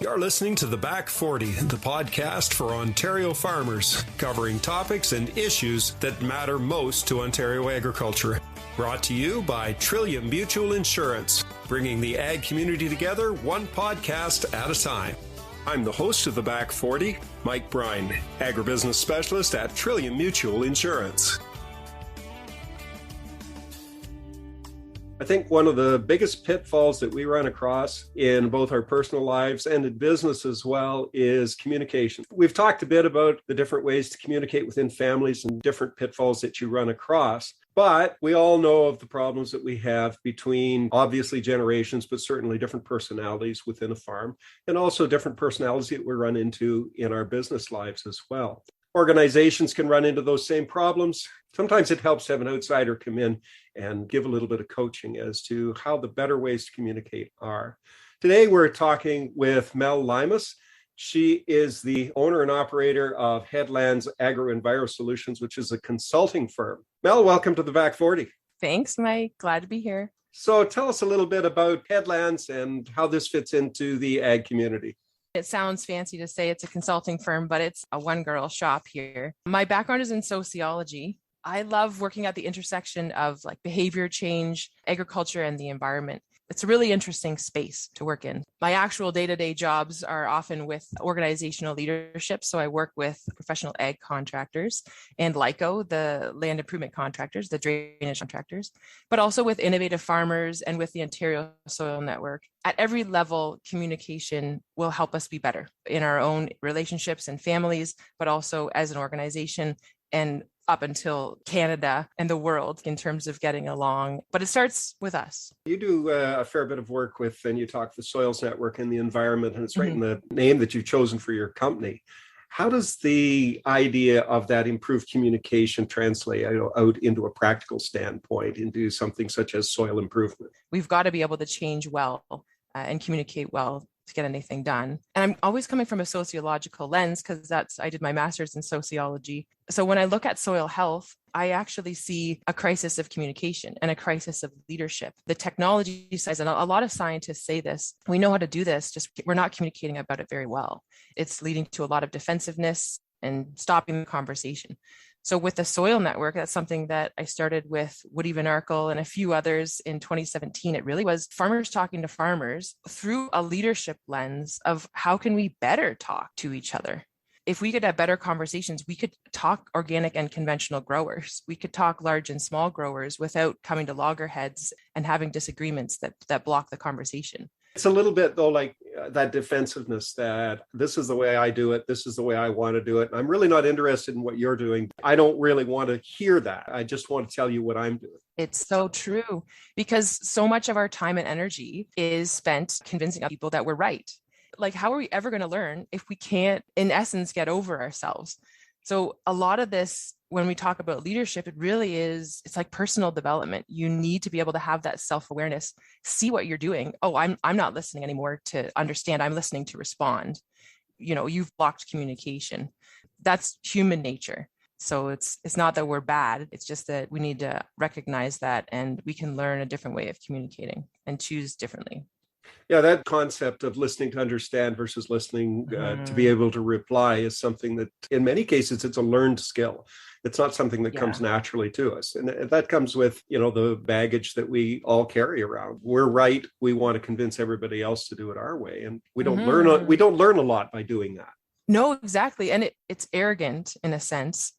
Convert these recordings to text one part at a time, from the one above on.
You're listening to The Back 40, the podcast for Ontario farmers, covering topics and issues that matter most to Ontario agriculture. Brought to you by Trillium Mutual Insurance, bringing the ag community together one podcast at a time. I'm the host of The Back 40, Mike Bryan, agribusiness specialist at Trillium Mutual Insurance. I think one of the biggest pitfalls that we run across in both our personal lives and in business as well is communication. We've talked a bit about the different ways to communicate within families and different pitfalls that you run across. But we all know of the problems that we have between obviously generations, but certainly different personalities within a farm, and also different personalities that we run into in our business lives as well. Organizations can run into those same problems. Sometimes it helps to have an outsider come in and give a little bit of coaching as to how the better ways to communicate are. Today, we're talking with Mel Luymes. She is the owner and operator of Headlands Ag-Enviro-Solutions, which is a consulting firm. Mel, welcome to the Back 40. Thanks, Mike. Glad to be here. So tell us a little bit about Headlands and how this fits into the ag community. It sounds fancy to say it's a consulting firm, but it's a one-girl shop here. My background is in sociology. I love working at the intersection of behavior change, agriculture, and the environment. It's a really interesting space to work in. My actual day-to-day jobs are often with organizational leadership. So I work with professional ag contractors and LICO, the land improvement contractors, the drainage contractors, but also with innovative farmers and with the Ontario Soil Network. At every level, communication will help us be better in our own relationships and families, but also as an organization and up until Canada and the world in terms of getting along. But it starts with us. You do a fair bit of work with, and you talk the Soils Network and the environment, and it's right in the name that you've chosen for your company. How does the idea of that improved communication translate out into a practical standpoint, into something such as soil improvement? We've got to be able to change well and communicate well to get anything done. And I'm always coming from a sociological lens because I did my master's in sociology. So when I look at soil health, I actually see a crisis of communication and a crisis of leadership. The technology side, and a lot of scientists say this, we know how to do this, just we're not communicating about it very well. It's leading to a lot of defensiveness and stopping the conversation. So with the Soil Network, that's something that I started with Woody Van Arkel and a few others in 2017. It really was farmers talking to farmers through a leadership lens of how can we better talk to each other. If we could have better conversations, we could talk organic and conventional growers. We could talk large and small growers without coming to loggerheads and having disagreements that block the conversation. It's a little bit, though, like that defensiveness that this is the way I do it. This is the way I want to do it. I'm really not interested in what you're doing. I don't really want to hear that. I just want to tell you what I'm doing. It's so true because so much of our time and energy is spent convincing people that we're right. How are we ever going to learn if we can't, in essence, get over ourselves? So a lot of this, when we talk about leadership, it really is, it's like personal development. You need to be able to have that self-awareness, see what you're doing. Oh, I'm not listening anymore to understand. I'm listening to respond. You've blocked communication. That's human nature. So it's not that we're bad. It's just that we need to recognize that and we can learn a different way of communicating and choose differently. Yeah, that concept of listening to understand versus listening to be able to reply is something that in many cases, it's a learned skill. It's not something that comes naturally to us. And that comes with, the baggage that we all carry around. We're right. We want to convince everybody else to do it our way. And we don't learn a lot by doing that. No, exactly. And it's arrogant in a sense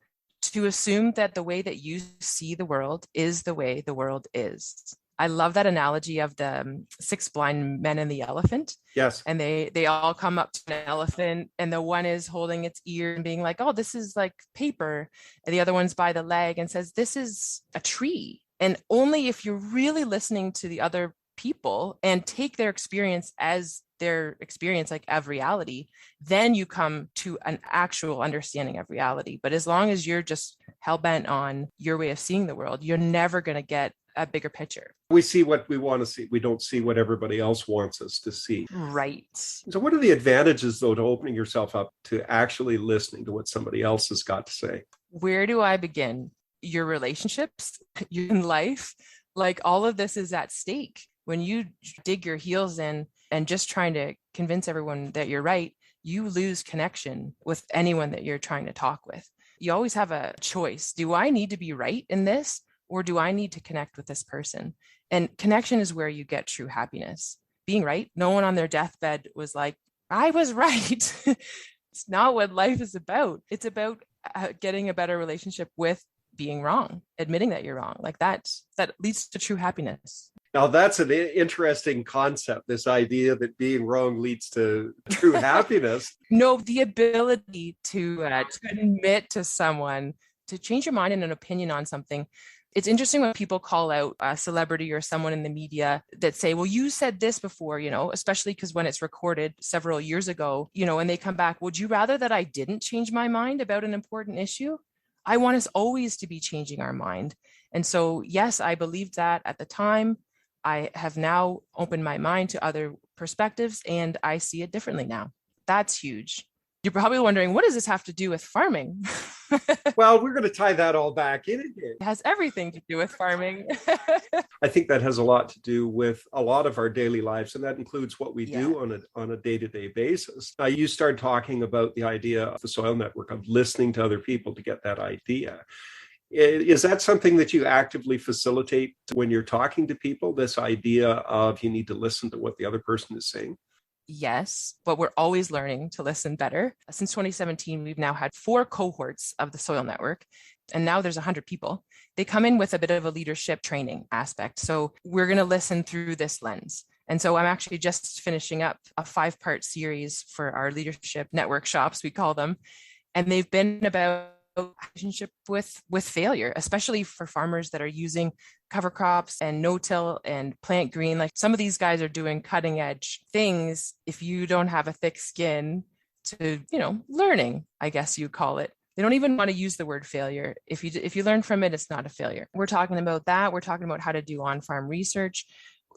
to assume that the way that you see the world is the way the world is. I love that analogy of the 6 blind men and the elephant. Yes. And they all come up to an elephant and the one is holding its ear and being like, oh, this is like paper. And the other one's by the leg and says, this is a tree. And only if you're really listening to the other people and take their experience as their experience of reality, then you come to an actual understanding of reality. But as long as you're just hell-bent on your way of seeing the world, you're never going to get a bigger picture. We see what we want to see. We don't see what everybody else wants us to see. Right. So what are the advantages, though, to opening yourself up to actually listening to what somebody else has got to say? Where do I begin? Your relationships, your life, all of this is at stake. When you dig your heels in and just trying to convince everyone that you're right, you lose connection with anyone that you're trying to talk with. You always have a choice. Do I need to be right in this, or do I need to connect with this person? And connection is where you get true happiness. Being right. No one on their deathbed was like, I was right. It's not what life is about. It's about getting a better relationship with being wrong, admitting that you're wrong. Like that leads to true happiness. Now, that's an interesting concept, this idea that being wrong leads to true happiness. No, the ability to admit to someone, to change your mind and an opinion on something. It's interesting when people call out a celebrity or someone in the media that say, well, you said this before, especially because when it's recorded several years ago, and they come back, would you rather that I didn't change my mind about an important issue? I want us always to be changing our mind. And so, yes, I believed that at the time. I have now opened my mind to other perspectives and I see it differently now. That's huge. You're probably wondering, what does this have to do with farming? Well, we're going to tie that all back in again. It has everything to do with farming. I think that has a lot to do with a lot of our daily lives, and that includes what we do on a day-to-day basis. You started talking about the idea of the soil network, of listening to other people to get that idea. Is that something that you actively facilitate when you're talking to people, this idea of you need to listen to what the other person is saying? Yes, but we're always learning to listen better. Since 2017, we've now had 4 cohorts of the soil network, and now there's 100 people. They come in with a bit of a leadership training aspect. So we're going to listen through this lens. And so I'm actually just finishing up a 5-part series for our leadership network shops, we call them. And they've been about relationship with failure, especially for farmers that are using cover crops and no-till and plant green. Like some of these guys are doing cutting edge things. If you don't have a thick skin to, learning, I guess you call it. They don't even want to use the word failure. If you learn from it, it's not a failure. We're talking about that. We're talking about how to do on-farm research.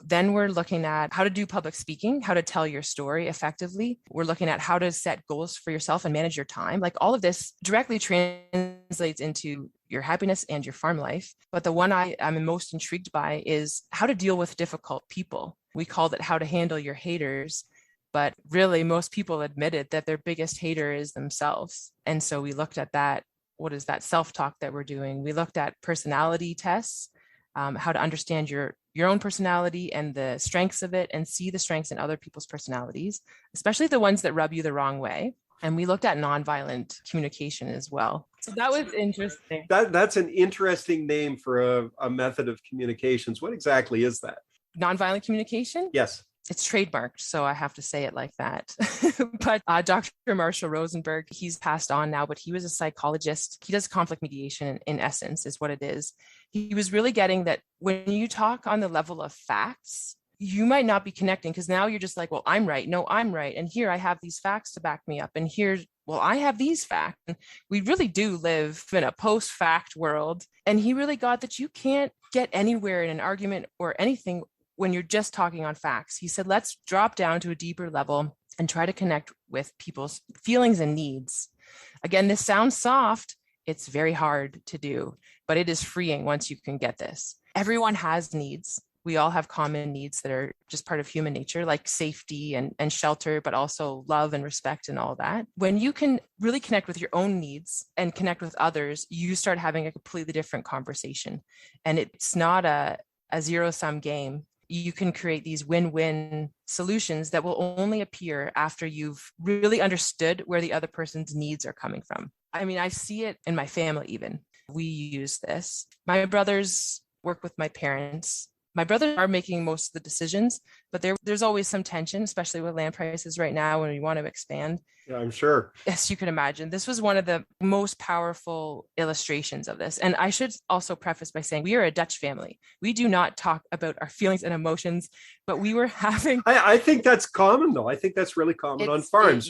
Then we're looking at how to do public speaking, how to tell your story effectively. We're looking at how to set goals for yourself and manage your time. Like all of this directly translates into your happiness and your farm life. But the one I am most intrigued by is how to deal with difficult people. We called it how to handle your haters. But really, most people admitted that their biggest hater is themselves. And so we looked at that. What is that self-talk that we're doing? We looked at personality tests, how to understand your own personality and the strengths of it and see the strengths in other people's personalities, especially the ones that rub you the wrong way. And we looked at nonviolent communication as well. So that was interesting. That's an interesting name for a method of communications. What exactly is that? Nonviolent communication? Yes. It's trademarked, so I have to say it like that. But Dr. Marshall Rosenberg, he's passed on now, but he was a psychologist. He does conflict mediation in essence is what it is. He was really getting that when you talk on the level of facts, you might not be connecting because now you're just like, well, I'm right. No, I'm right. And here I have these facts to back me up. And here, well, I have these facts. And we really do live in a post-fact world. And he really got that you can't get anywhere in an argument or anything when you're just talking on facts. He said, let's drop down to a deeper level and try to connect with people's feelings and needs. Again, this sounds soft. It's very hard to do, but it is freeing once you can get this. Everyone has needs. We all have common needs that are just part of human nature, like safety and shelter, but also love and respect and all that. When you can really connect with your own needs and connect with others, you start having a completely different conversation. And it's not a zero-sum game. You can create these win-win solutions that will only appear after you've really understood where the other person's needs are coming from. I mean, I see it in my family even. We use this. My brothers work with my parents. My brothers are making most of the decisions, but there's always some tension, especially with land prices right now when we want to expand. Yeah, I'm sure. Yes, you can imagine. This was one of the most powerful illustrations of this. And I should also preface by saying we are a Dutch family. We do not talk about our feelings and emotions, but we were having... I think that's common, though. I think that's really common on farms.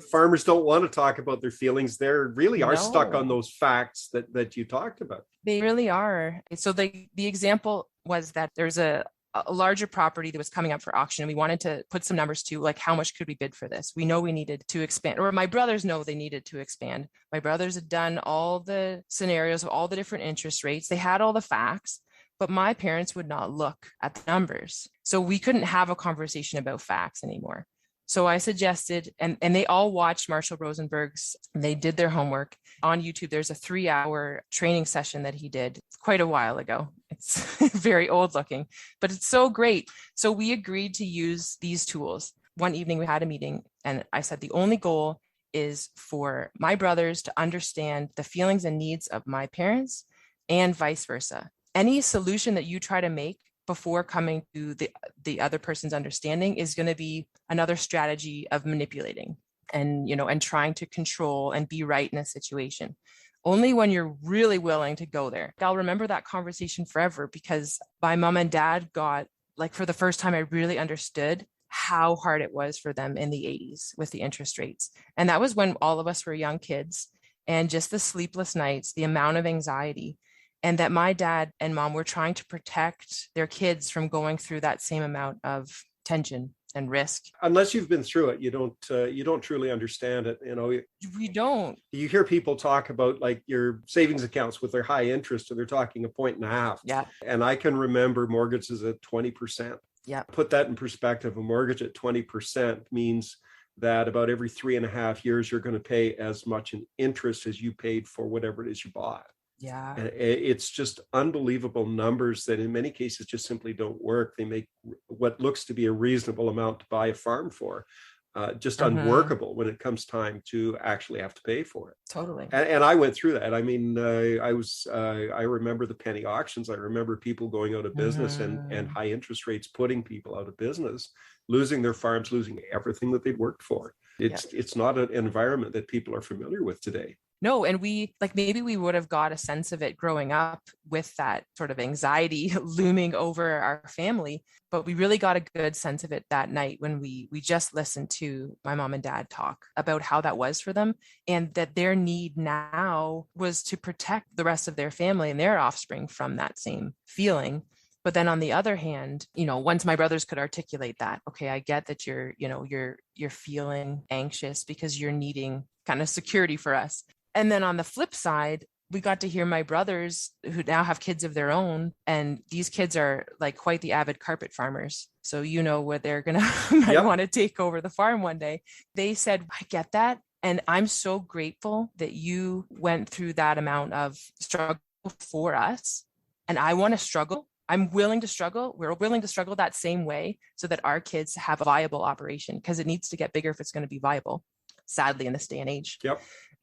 Farmers don't want to talk about their feelings. They really are stuck on those facts that you talked about. They really are. So the example was that there's a larger property that was coming up for auction, and we wanted to put some numbers to like how much could we bid for this. We know we needed to expand, or my brothers know they needed to expand. My brothers had done all the scenarios of all the different interest rates. They had all the facts, but my parents would not look at the numbers. So we couldn't have a conversation about facts anymore. So I suggested, and they all watched Marshall Rosenberg's, they did their homework. On YouTube, there's a 3-hour training session that he did quite a while ago. It's very old looking, but it's so great. So we agreed to use these tools. One evening we had a meeting and I said, the only goal is for my brothers to understand the feelings and needs of my parents and vice versa. Any solution that you try to make before coming to the other person's understanding is going to be another strategy of manipulating and trying to control and be right in a situation. Only when you're really willing to go there. I'll remember that conversation forever because my mom and dad got, like, for the first time, I really understood how hard it was for them in the 80s with the interest rates. And that was when all of us were young kids, and just the sleepless nights, the amount of anxiety, and that my dad and mom were trying to protect their kids from going through that same amount of tension and risk. Unless you've been through it, you don't truly understand it. We don't. You hear people talk about like your savings accounts with their high interest, and they're talking 1.5. Yeah. And I can remember mortgages at 20%. Yeah. Put that in perspective. A mortgage at 20% means that about every 3.5 years, you're going to pay as much in interest as you paid for whatever it is you bought. Yeah. And it's just unbelievable numbers that in many cases just simply don't work. They make what looks to be a reasonable amount to buy a farm for just unworkable when it comes time to actually have to pay for it. Totally. And I went through that. I mean, I remember the penny auctions. I remember people going out of business and high interest rates putting people out of business, losing their farms, losing everything that they'd worked for. It's not an environment that people are familiar with today. No, and maybe we would have got a sense of it growing up with that sort of anxiety looming over our family, but we really got a good sense of it that night when we just listened to my mom and dad talk about how that was for them, and that their need now was to protect the rest of their family and their offspring from that same feeling. But then on the other hand, once my brothers could articulate that, okay, I get that you're feeling anxious because you're needing kind of security for us. And then on the flip side, we got to hear my brothers who now have kids of their own. And these kids are like quite the avid carpet farmers. So where they're going to want to take over the farm one day. They said, I get that. And I'm so grateful that you went through that amount of struggle for us. And I want to struggle. I'm willing to struggle. We're willing to struggle that same way so that our kids have a viable operation, because it needs to get bigger if it's going to be viable, sadly, in this day and age. Yep.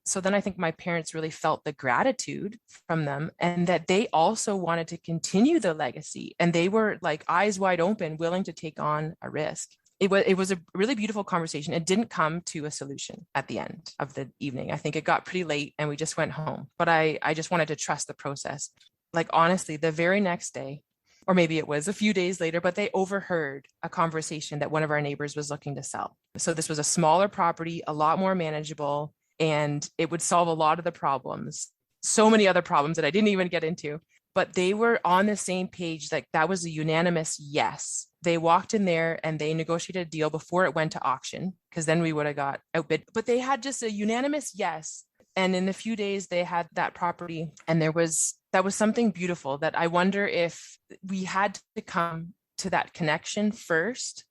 So then I think my parents really felt the gratitude from them, and that they also wanted to continue the legacy. And they were like eyes wide open, willing to take on a risk. It was a really beautiful conversation. It didn't come to a solution at the end of the evening. I think it got pretty late and we just went home. But I just wanted to trust the process. Like, honestly, the very next day, or maybe it was a few days later, but they overheard a conversation that one of our neighbors was looking to sell. So this was a smaller property, a lot more manageable, and it would solve a lot of the problems, so many other problems that I didn't even get into. But they were on the same page. Like, that was a unanimous yes. They walked in there and they negotiated a deal before it went to auction, because then we would have got outbid. But they had just a unanimous yes. And in a few days, they had that property. And that was something beautiful that I wonder if we had to come to that connection first,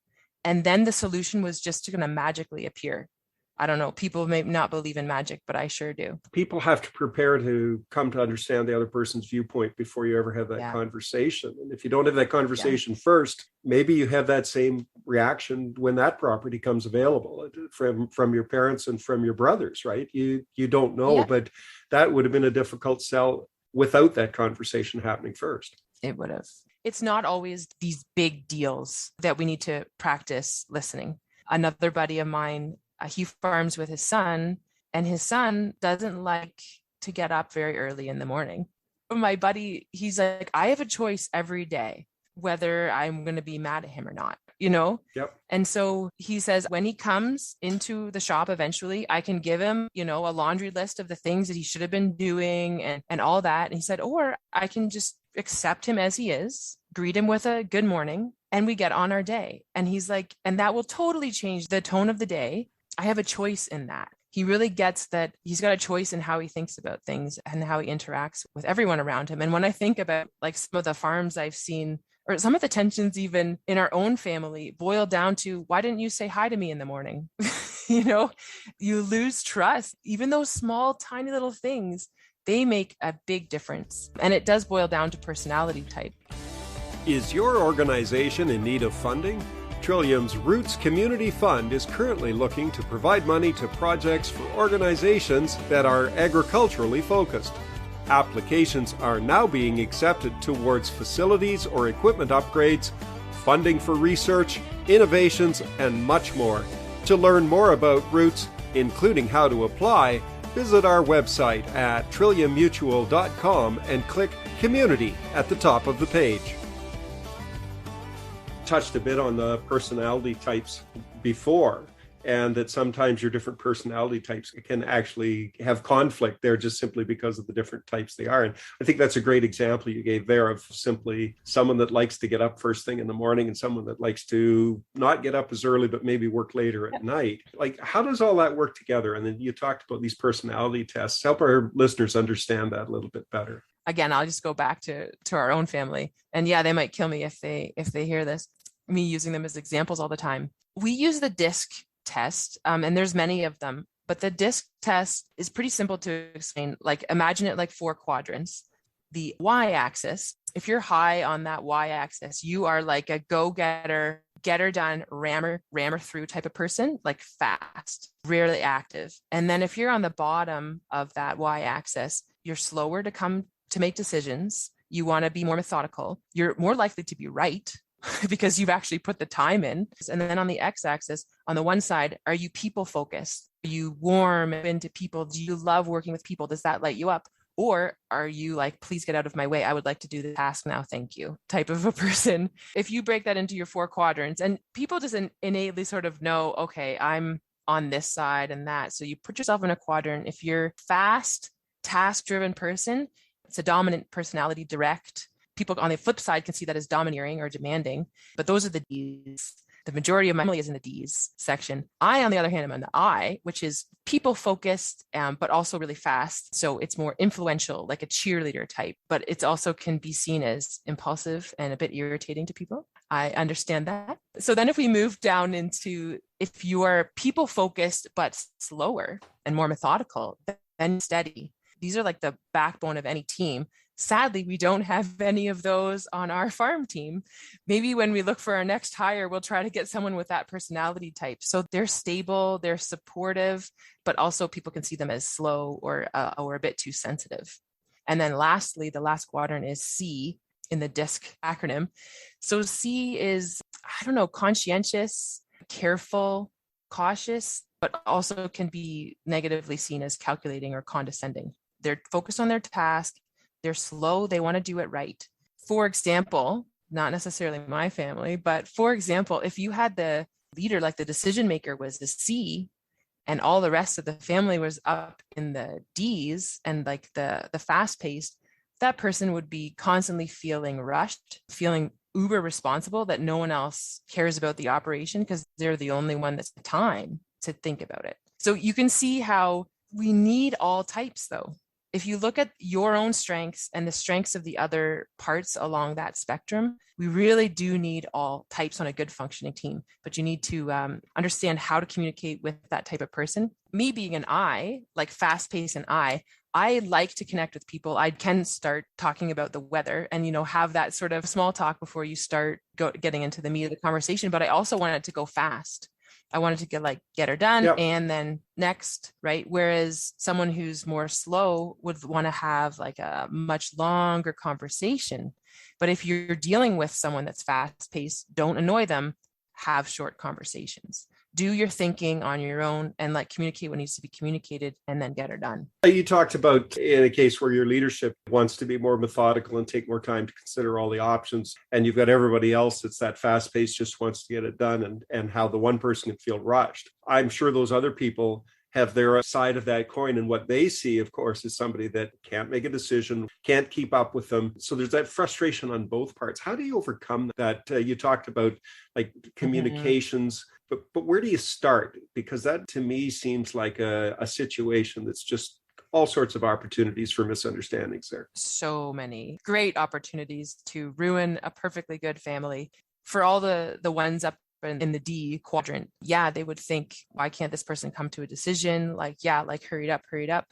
and then the solution was just going to magically appear. I don't know. People may not believe in magic, but I sure do. People have to prepare to come to understand the other person's viewpoint before you ever have that conversation. And if you don't have that conversation first, maybe you have that same reaction when that property comes available from your parents and from your brothers, right? You don't know, but that would have been a difficult sell without that conversation happening first. It would have. It's not always these big deals that we need to practice listening. Another buddy of mine, he farms with his son, and his son doesn't like to get up very early in the morning. My buddy, he's like, I have a choice every day whether I'm going to be mad at him or not, Yep. And so he says, when he comes into the shop eventually, I can give him, a laundry list of the things that he should have been doing and all that. And he said, or I can just accept him as he is, greet him with a good morning, and we get on our day. And he's like, and that will totally change the tone of the day. I have a choice in that. He really gets that he's got a choice in how he thinks about things and how he interacts with everyone around him. And when I think about like some of the farms I've seen Or some of the tensions, even in our own family, boil down to, why didn't you say hi to me in the morning? You know, you lose trust. Even those small, tiny little things, they make a big difference. And it does boil down to personality type. Is your organization in need of funding? Trillium's Roots Community Fund is currently looking to provide money to projects for organizations that are agriculturally focused. Applications are now being accepted towards facilities or equipment upgrades, funding for research, innovations, and much more. To learn more about Roots, including how to apply, visit our website at trilliummutual.com and click Community at the top of the page. Touched a bit on the personality types before, and that sometimes your different personality types can actually have conflict there just simply because of the different types they are. And I think that's a great example you gave there of simply someone that likes to get up first thing in the morning and someone that likes to not get up as early, but maybe work later at night. Like, how does all that work together? And then you talked about these personality tests. Help our listeners understand that a little bit better. Again, I'll just go back to our own family. And yeah, they might kill me if they hear this, me using them as examples all the time. We use the DISC test, and there's many of them, but the DISC test is pretty simple to explain. Like, imagine it like 4 quadrants. The y-axis, if you're high on that y-axis, you are like a go-getter, getter done, rammer through type of person, like fast, rarely active. And then if you're on the bottom of that y-axis, you're slower to make decisions. You want to be more methodical. You're more likely to be right because you've actually put the time in. And then on the x-axis, on the one side, are you people focused? Are you warm into people? Do you love working with people? Does that light you up? Or are you like, please get out of my way, I would like to do the task now, thank you, type of a person? If you break that into your 4 quadrants, and people just innately sort of know, okay, I'm on this side and that. So you put yourself in a quadrant. If you're fast, task-driven person, it's a dominant personality, direct. People on the flip side can see that as domineering or demanding, but those are the Ds. The majority of my family is in the Ds section. I, on the other hand, am in the I, which is people focused, but also really fast. So it's more influential, like a cheerleader type, but it also can be seen as impulsive and a bit irritating to people. I understand that. So then if we move down into, if you are people focused, but slower and more methodical, then steady. These are like the backbone of any team. Sadly, we don't have any of those on our farm team. Maybe when we look for our next hire, we'll try to get someone with that personality type. So they're stable, they're supportive, but also people can see them as slow or a bit too sensitive. And then lastly, the last quadrant is C in the DISC acronym. So C is, conscientious, careful, cautious, but also can be negatively seen as calculating or condescending. They're focused on their task. They're slow. They want to do it right. For example, not necessarily my family, but for example, if you had the leader, like the decision maker was the C, and all the rest of the family was up in the Ds and like the fast paced, that person would be constantly feeling rushed, feeling uber responsible that no one else cares about the operation because they're the only one that's time to think about it. So you can see how we need all types though. If you look at your own strengths and the strengths of the other parts along that spectrum, we really do need all types on a good functioning team, but you need to understand how to communicate with that type of person. Me being an I, like fast paced and I like to connect with people. I can start talking about the weather and, have that sort of small talk before you start getting into the meat of the conversation, but I also want it to go fast. I wanted to get her done. Yep. And then next, right? Whereas someone who's more slow would want to have like a much longer conversation. But if you're dealing with someone that's fast paced, don't annoy them, have short conversations. Do your thinking on your own and communicate what needs to be communicated and then get her done. You talked about in a case where your leadership wants to be more methodical and take more time to consider all the options. And you've got everybody else that's that fast pace, just wants to get it done and how the one person can feel rushed. I'm sure those other people have their side of that coin. And what they see, of course, is somebody that can't make a decision, can't keep up with them. So there's that frustration on both parts. How do you overcome that? You talked about communications, but where do you start? Because that to me seems like a situation that's just all sorts of opportunities for misunderstandings there. So many great opportunities to ruin a perfectly good family. For all the ones up in the D quadrant, yeah, they would think, why can't this person come to a decision? Like, yeah, like hurry it up, hurry it up.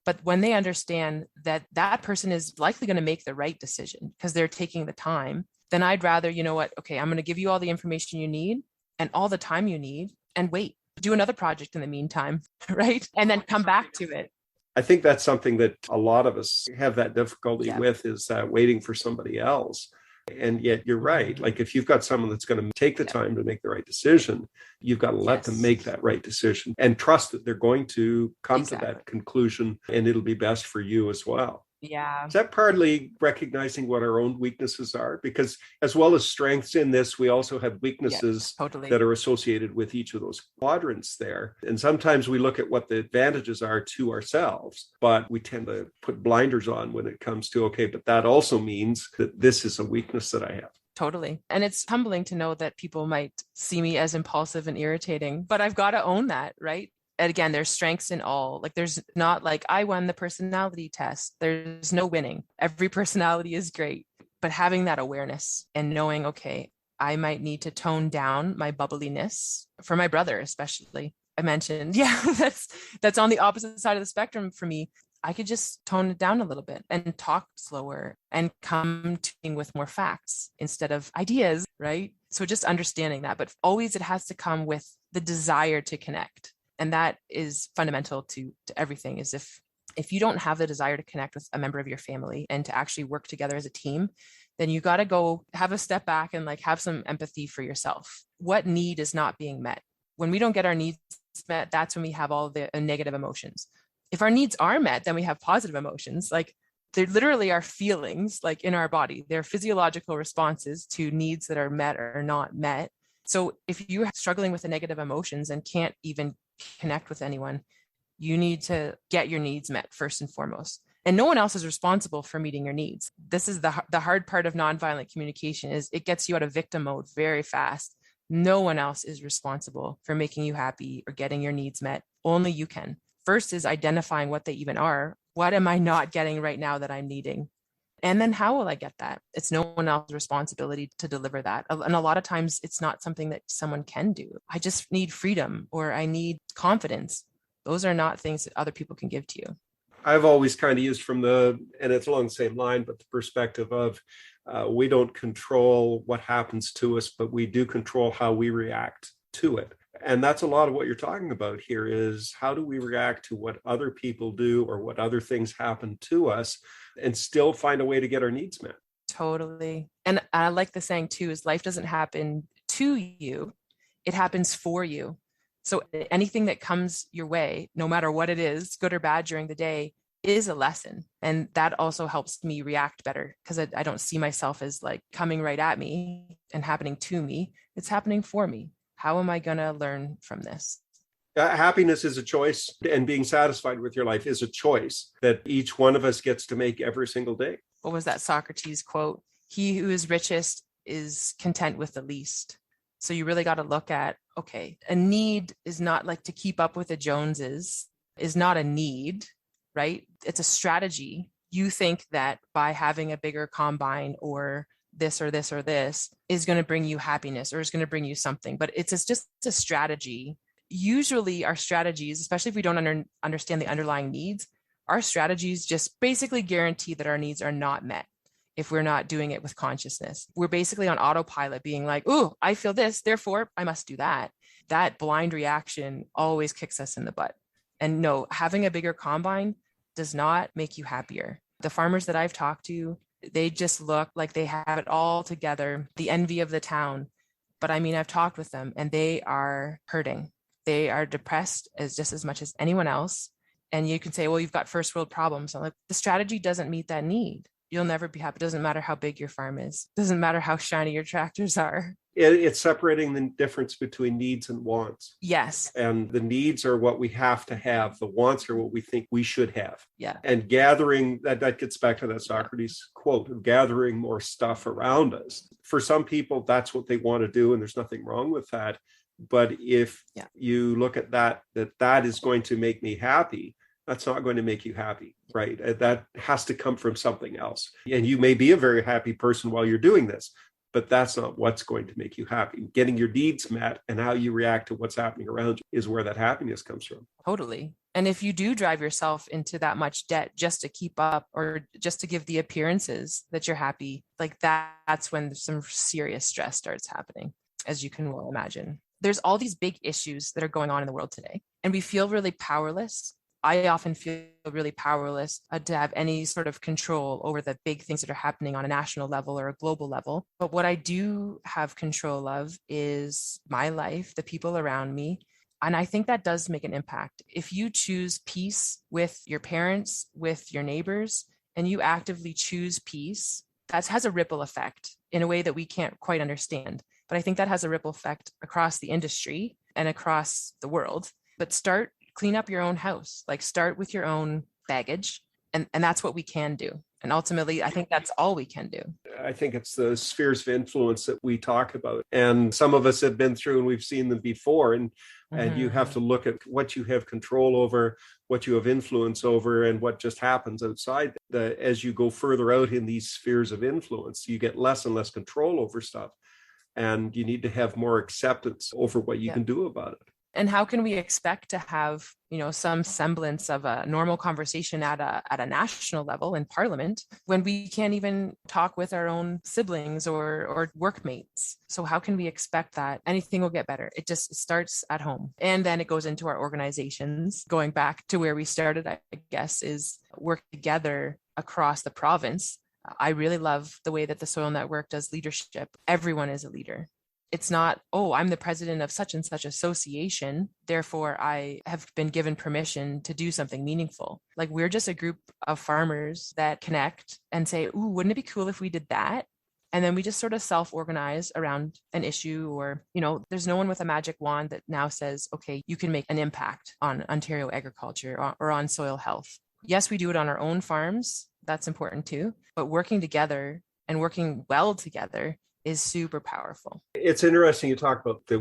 But when they understand that that person is likely going to make the right decision because they're taking the time, then I'd rather, you know what, okay, I'm going to give you all the information you need and all the time you need and wait, do another project in the meantime, right? And then come back to it. I think that's something that a lot of us have that difficulty with, is waiting for somebody else. And yet you're right. Like if you've got someone that's going to take the time to make the right decision, you've got to let them make that right decision and trust that they're going to come to that conclusion and it'll be best for you as well. Yeah. Is that partly recognizing what our own weaknesses are? Because as well as strengths in this, we also have weaknesses that are associated with each of those quadrants there. And sometimes we look at what the advantages are to ourselves, but we tend to put blinders on when it comes to, okay, but that also means that this is a weakness that I have. Totally. And it's humbling to know that people might see me as impulsive and irritating, but I've got to own that, right? And again, there's strengths in all. Like there's not like I won the personality test. There's no winning. Every personality is great. But having that awareness and knowing, okay, I might need to tone down my bubbliness for my brother, especially. I mentioned, that's on the opposite side of the spectrum for me. I could just tone it down a little bit and talk slower and come to with more facts instead of ideas, right? So just understanding that, but always it has to come with the desire to connect. And that is fundamental to everything, is if you don't have the desire to connect with a member of your family and to actually work together as a team, then you got to go have a step back and like have some empathy for yourself. What need is not being met? When we don't get our needs met, that's when we have all the negative emotions. If our needs are met, then we have positive emotions. Like there literally are feelings like in our body. They're physiological responses to needs that are met or not met. So if you're struggling with the negative emotions and can't even connect with anyone, you need to get your needs met first and foremost. And no one else is responsible for meeting your needs. This is the hard part of nonviolent communication, is it gets you out of victim mode very fast. No one else is responsible for making you happy or getting your needs met. Only you can. First is identifying what they even are. What am I not getting right now that I'm needing? And then how will I get that? It's no one else's responsibility to deliver that. And a lot of times it's not something that someone can do. I just need freedom or I need confidence. Those are not things that other people can give to you. I've always kind of used and it's along the same line, but the perspective of we don't control what happens to us, but we do control how we react to it. And that's a lot of what you're talking about here, is how do we react to what other people do or what other things happen to us and still find a way to get our needs met. Totally. And I like the saying too, is life doesn't happen to you, it happens for you. So anything that comes your way, no matter what it is, good or bad during the day, is a lesson. And that also helps me react better, because I don't see myself as like coming right at me and happening to me. It's happening for me. How am I going to learn from this? Happiness is a choice, and being satisfied with your life is a choice that each one of us gets to make every single day. What was that Socrates quote? He who is richest is content with the least. So you really got to look at, okay, a need is not like to keep up with the Joneses, is not a need, right? It's a strategy. You think that by having a bigger combine or this or this or this is going to bring you happiness or is going to bring you something, but it's just a strategy. Usually our strategies, especially if we don't understand the underlying needs, our strategies just basically guarantee that our needs are not met if we're not doing it with consciousness. We're basically on autopilot being like, oh, I feel this, therefore I must do that. That blind reaction always kicks us in the butt. And no, having a bigger combine does not make you happier. The farmers that I've talked to, they just look like they have it all together, the envy of the town. But I mean, I've talked with them and they are hurting. They are depressed just as much as anyone else. And you can say, well, you've got first world problems. I'm like, the strategy doesn't meet that need. You'll never be happy. It doesn't matter how big your farm is. It doesn't matter how shiny your tractors are. It's separating the difference between needs and wants. Yes. And the needs are what we have to have. The wants are what we think we should have. Yeah. And gathering, that gets back to that Socrates quote of gathering more stuff around us. For some people, that's what they want to do. And there's nothing wrong with that. But if you look at that is going to make me happy, That's not going to make you happy, right? That has to come from something else. And you may be a very happy person while you're doing this, but that's not what's going to make you happy. Getting your needs met and how you react to what's happening around you is where that happiness comes from. Totally. And if you do drive yourself into that much debt just to keep up or just to give the appearances that you're happy, like that's when some serious stress starts happening, as you can well imagine. There's all these big issues that are going on in the world today, and we feel really powerless. I often feel really powerless to have any sort of control over the big things that are happening on a national level or a global level. But what I do have control of is my life, the people around me. And I think that does make an impact. If you choose peace with your parents, with your neighbors, and you actively choose peace, that has a ripple effect in a way that we can't quite understand. But I think that has a ripple effect across the industry and across the world. But clean up your own house, like start with your own baggage. And that's what we can do. And ultimately, I think that's all we can do. I think it's the spheres of influence that we talk about. And some of us have been through and we've seen them before. And you have to look at what you have control over, what you have influence over, and what just happens outside. As you go further out in these spheres of influence, you get less and less control over stuff. And you need to have more acceptance over what you can do about it. And how can we expect to have, some semblance of a normal conversation at a national level in Parliament when we can't even talk with our own siblings or workmates? So how can we expect that anything will get better? It starts at home, and then it goes into our organizations. Going back to where we started, I guess, is work together across the province. I really love the way that the Soil Network does leadership. Everyone is a leader. It's not, I'm the president of such and such association, therefore I have been given permission to do something meaningful. Like, we're just a group of farmers that connect and say, wouldn't it be cool if we did that? And then we just sort of self-organize around an issue, or, there's no one with a magic wand that now says, okay, you can make an impact on Ontario agriculture or on soil health. Yes, we do it on our own farms. That's important too. But working together and working well together is super powerful. It's interesting you talk about that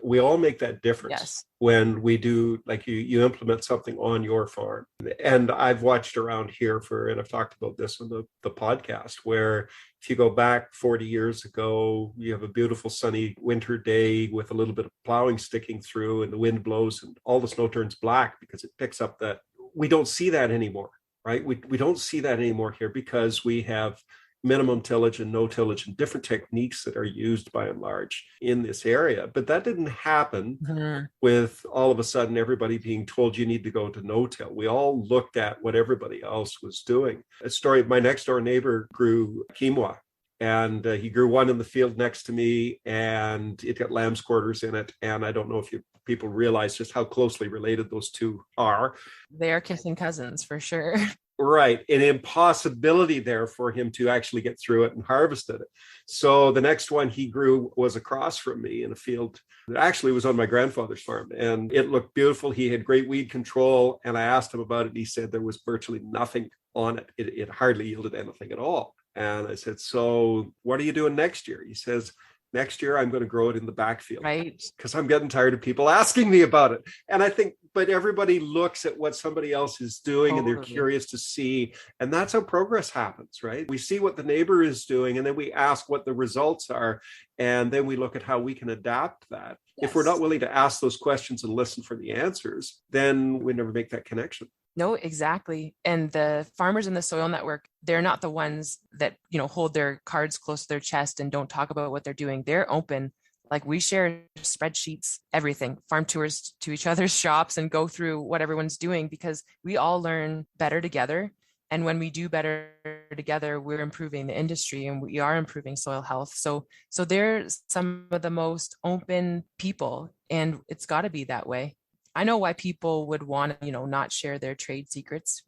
we all make that difference when we do, like you implement something on your farm. And I've watched around here and I've talked about this on the podcast, where if you go back 40 years ago, you have a beautiful sunny winter day with a little bit of plowing sticking through and the wind blows and all the snow turns black because it picks up that. We don't see that anymore, right? We don't see that anymore here because we have minimum tillage and no tillage and different techniques that are used by and large in this area. But that didn't happen with all of a sudden everybody being told you need to go to no-till. We all looked at what everybody else was doing. My next door neighbor grew quinoa, and he grew one in the field next to me, and it got lamb's quarters in it. And I don't know if people realize just how closely related those two are. They are kissing cousins for sure. Right. An impossibility there for him to actually get through it and harvested it. So the next one he grew was across from me in a field that actually was on my grandfather's farm, and it looked beautiful. He had great weed control, and I asked him about it. He said there was virtually nothing on it. It hardly yielded anything at all. And I said, so what are you doing next year? He says, next year I'm going to grow it in the backfield, right? Because I'm getting tired of people asking me about it. And I think, but everybody looks at what somebody else is doing and they're curious to see. And that's how progress happens, right? We see what the neighbor is doing, and then we ask what the results are. And then we look at how we can adapt that. If we're not willing to ask those questions and listen for the answers, then we never make that connection. No, exactly. And the farmers in the Soil Network, they're not the ones that, hold their cards close to their chest and don't talk about what they're doing. They're open. Like, we share spreadsheets, everything, farm tours to each other's shops, and go through what everyone's doing, because we all learn better together. And when we do better together, we're improving the industry and we are improving soil health. So they're some of the most open people, and it's got to be that way. I know why people would want to, not share their trade secrets.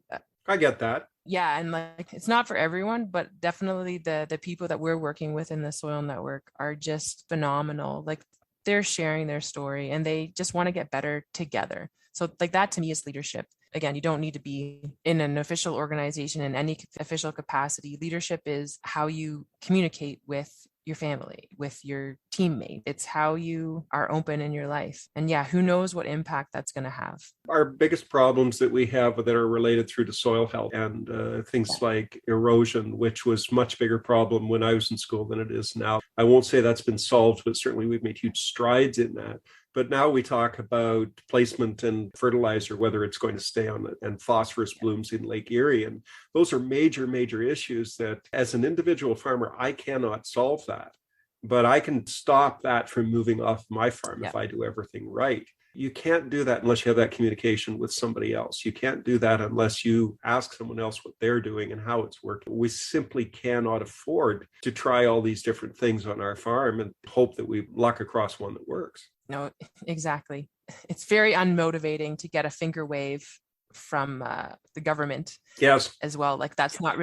I get that. Yeah. And it's not for everyone, but definitely the people that we're working with in the Soil Network are just phenomenal. Like, they're sharing their story and they just want to get better together. So that to me is leadership. Again, you don't need to be in an official organization in any official capacity. Leadership is how you communicate with your family, with your teammate. It's how you are open in your life. And yeah, who knows what impact that's going to have. Our biggest problems that we have that are related through to soil health and things like erosion, which was much bigger problem when I was in school than it is now. I won't say that's been solved, but certainly we've made huge strides in that. But now we talk about placement and fertilizer, whether it's going to stay on it, and phosphorus blooms in Lake Erie. And those are major, major issues that as an individual farmer, I cannot solve that. But I can stop that from moving off my farm if I do everything right. You can't do that unless you have that communication with somebody else. You can't do that unless you ask someone else what they're doing and how it's working. We simply cannot afford to try all these different things on our farm and hope that we luck across one that works. No, exactly. It's very unmotivating to get a finger wave from the government. Yes. As well. Like that's not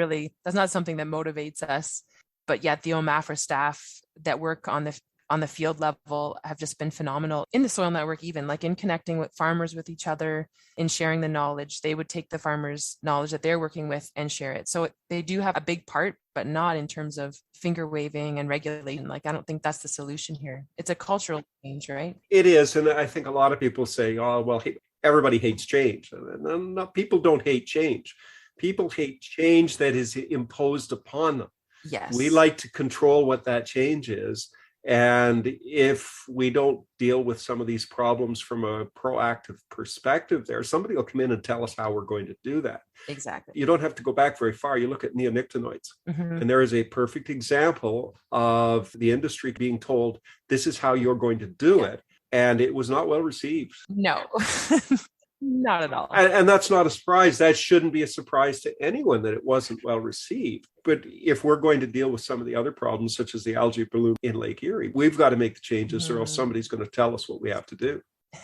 something that motivates us. But yet the OMAFRA staff that work on the field level have just been phenomenal in the soil network, even like in connecting with farmers with each other, in sharing the knowledge. They would take the farmers' knowledge that they're working with and share it. So they do have a big part, but not in terms of finger waving and regulation. Like, I don't think that's the solution here. It's a cultural change, right? It is. And I think a lot of people say, oh, well, everybody hates change. No, people don't hate change. People hate change that is imposed upon them. Yes. We like to control what that change is. And if we don't deal with some of these problems from a proactive perspective there, somebody will come in and tell us how we're going to do that. Exactly. You don't have to go back very far. You look at neonicotinoids, and there is a perfect example of the industry being told, this is how you're going to do it. And it was not well received. No. Not at all. And that's not a surprise. That shouldn't be a surprise to anyone that it wasn't well received. But if we're going to deal with some of the other problems, such as the algae bloom in Lake Erie, we've got to make the changes or else somebody's going to tell us what we have to do.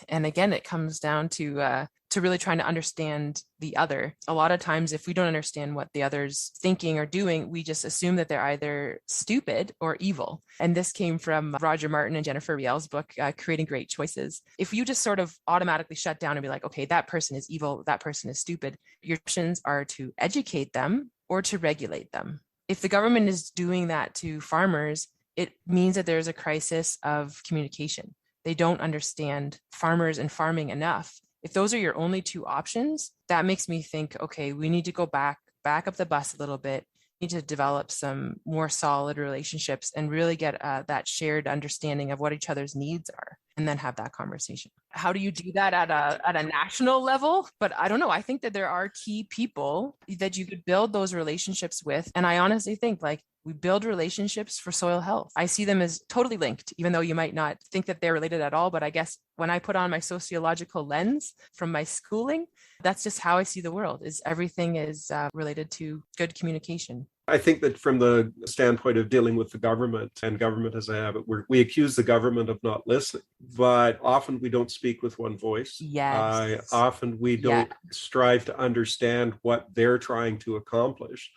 And again, it comes down to really trying to understand the other. A lot of times, if we don't understand what the other's thinking or doing, we just assume that they're either stupid or evil. And this came from Roger Martin and Jennifer Riel's book, Creating Great Choices. If you just sort of automatically shut down and be like, okay, that person is evil, that person is stupid, your options are to educate them or to regulate them. If the government is doing that to farmers, it means that there's a crisis of communication. They don't understand farmers and farming enough. If those are your only two options, that makes me think, okay, we need to go back up the bus a little bit. We need to develop some more solid relationships and really get that shared understanding of what each other's needs are, and then have that conversation. How do you do that at a national level? But I don't know. I think that there are key people that you could build those relationships with. And I honestly think we build relationships for soil health. I see them as totally linked, even though you might not think that they're related at all. But I guess when I put on my sociological lens from my schooling, that's just how I see the world, is everything is related to good communication. I think that from the standpoint of dealing with the government, and government as I have it, we accuse the government of not listening, but often we don't speak with one voice. Yes. Often we don't strive to understand what they're trying to accomplish.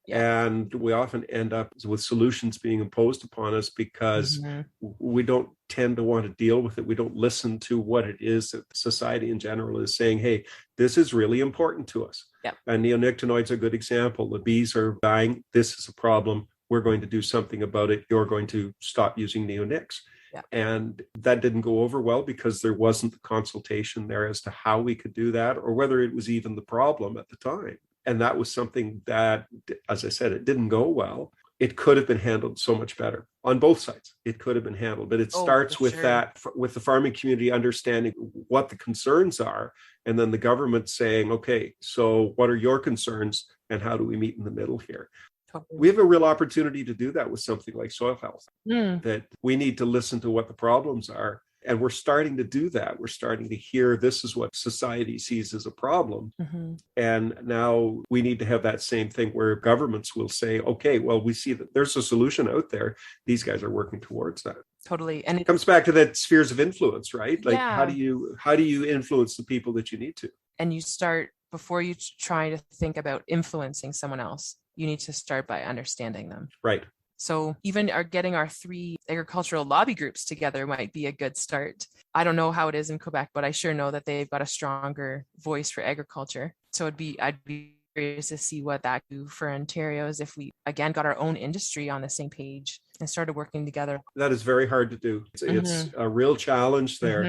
And we often end up with solutions being imposed upon us because we don't tend to want to deal with it. We don't listen to what it is that society in general is saying, hey, this is really important to us. And neonicotinoids are a good example. The bees are dying. This is a problem. We're going to do something about it. You're going to stop using neonics. And that didn't go over well because there wasn't the consultation there as to how we could do that or whether it was even the problem at the time. And that was something that, as I said, it didn't go well. It could have been handled so much better on both sides. It could have been handled, but it starts with that, with the farming community understanding what the concerns are, and then the government saying, okay, so what are your concerns and how do we meet in the middle here? We have a real opportunity to do that with something like soil health, that we need to listen to what the problems are. And we're starting to do that. We're starting to hear this is what society sees as a problem. And now we need to have that same thing where governments will say, okay, well, we see that there's a solution out there. These guys are working towards that. Totally. And it comes back to that spheres of influence, right? Like how do you influence the people that you need to? And you start, before you try to think about influencing someone else, you need to start by understanding them. Right. So even getting our 3 agricultural lobby groups together might be a good start. I don't know how it is in Quebec, but I sure know that they've got a stronger voice for agriculture. So I'd be curious to see what that do for Ontario, is if we, again, got our own industry on the same page and started working together. That is very hard to do. It's a real challenge there.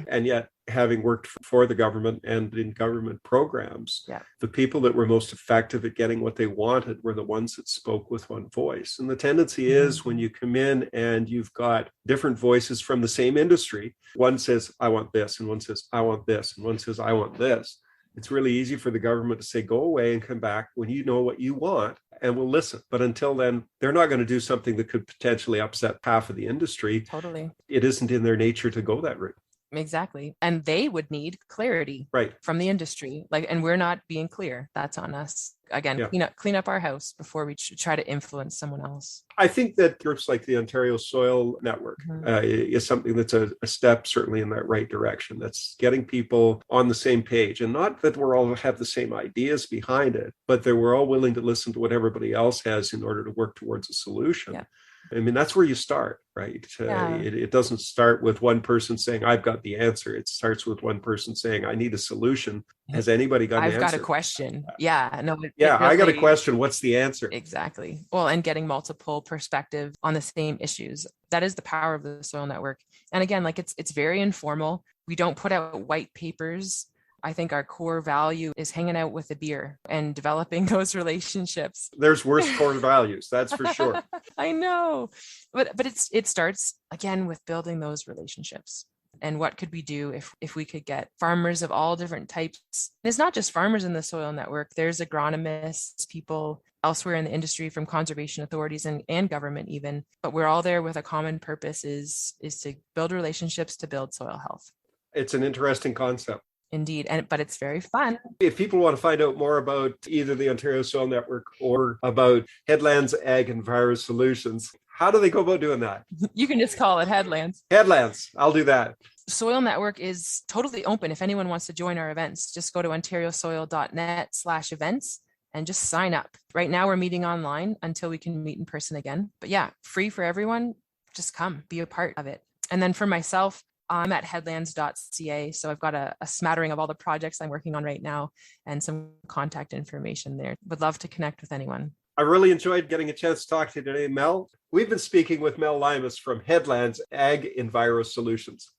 And yet, having worked for the government and in government programs, the people that were most effective at getting what they wanted were the ones that spoke with one voice. And the tendency is when you come in and you've got different voices from the same industry, one says, I want this, and one says, I want this, and one says, I want this. It's really easy for the government to say, go away and come back when you know what you want, and we'll listen. But until then, they're not going to do something that could potentially upset half of the industry. Totally. It isn't in their nature to go that route. Exactly. And they would need clarity from the industry. And we're not being clear. That's on us. Again, clean up our house before we try to influence someone else. I think that groups like the Ontario Soil Network is something that's a step certainly in that right direction. That's getting people on the same page, and not that we're all have the same ideas behind it, but that we're all willing to listen to what everybody else has in order to work towards a solution. Yeah. I mean, that's where you start, right? It doesn't start with one person saying, I've got the answer. It starts with one person saying, I need a solution. Has anybody got an answer? I've got a question. Yeah. No. I got a question. What's the answer? Exactly. Well, and getting multiple perspectives on the same issues. That is the power of the Soil Network. And again, it's very informal. We don't put out white papers. I think our core value is hanging out with a beer and developing those relationships. There's worse core values, that's for sure. I know, but it starts again with building those relationships. And what could we do if we could get farmers of all different types? And it's not just farmers in the Soil Network. There's agronomists, people elsewhere in the industry, from conservation authorities and government even. But we're all there with a common purpose is to build relationships to build soil health. It's an interesting concept. Indeed. But it's very fun. If people want to find out more about either the Ontario Soil Network or about Headlands Ag-Enviro-Solutions, how do they go about doing that? You can just call it Headlands. Headlands. I'll do that. Soil Network is totally open. If anyone wants to join our events, just go to ontariosoil.net/events and just sign up. Right now we're meeting online until we can meet in person again. But yeah, free for everyone. Just come, be a part of it. And then for myself, I'm at headlands.ca. So I've got a smattering of all the projects I'm working on right now and some contact information there. Would love to connect with anyone. I really enjoyed getting a chance to talk to you today, Mel. We've been speaking with Mel Luymes from Headlands Ag-Enviro-Solutions.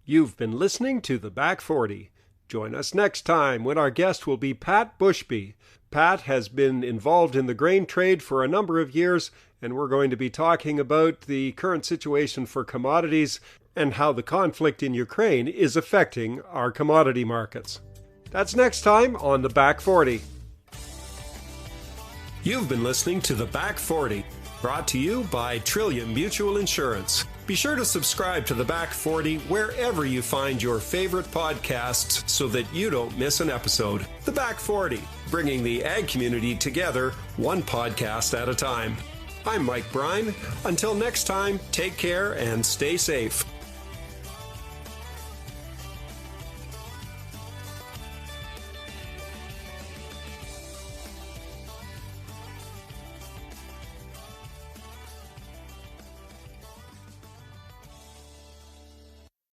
You've been listening to The Back 40. Join us next time when our guest will be Pat Bushby. Pat has been involved in the grain trade for a number of years, and we're going to be talking about the current situation for commodities and how the conflict in Ukraine is affecting our commodity markets. That's next time on The Back 40. You've been listening to The Back 40, brought to you by Trillium Mutual Insurance. Be sure to subscribe to The Back 40 wherever you find your favorite podcasts so that you don't miss an episode. The Back 40, bringing the ag community together one podcast at a time. I'm Mike Brine. Until next time, take care and stay safe.